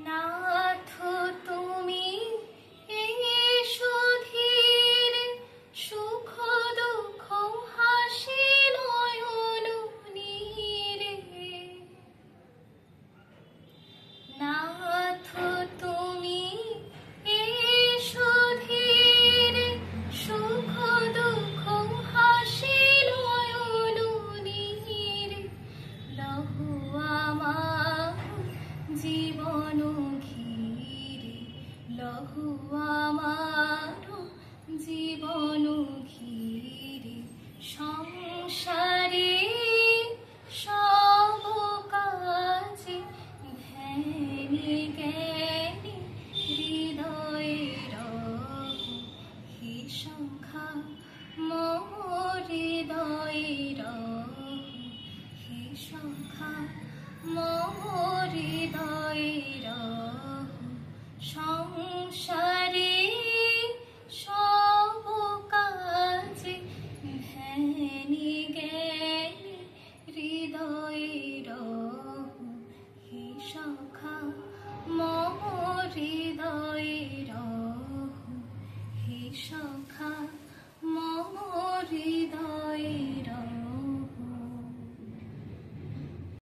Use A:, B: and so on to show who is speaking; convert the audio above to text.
A: নাথ তুমি এসো ধীরে, সুখ দুঃখ হাসি নয়ন নীরে। নাথ তুমি এসো ধীরে, সুখ দুঃখ হাসি নয়ন নীরে। লহো আমার জীবন ঘিরে, লহো আমার জীবন ঘিরে। সংসারে সব কাজে ধ্যানে জ্ঞানে হৃদয়ে রহো। হে সখা মম হৃদয়ে রহো, হে সখা মম হৃদয়ে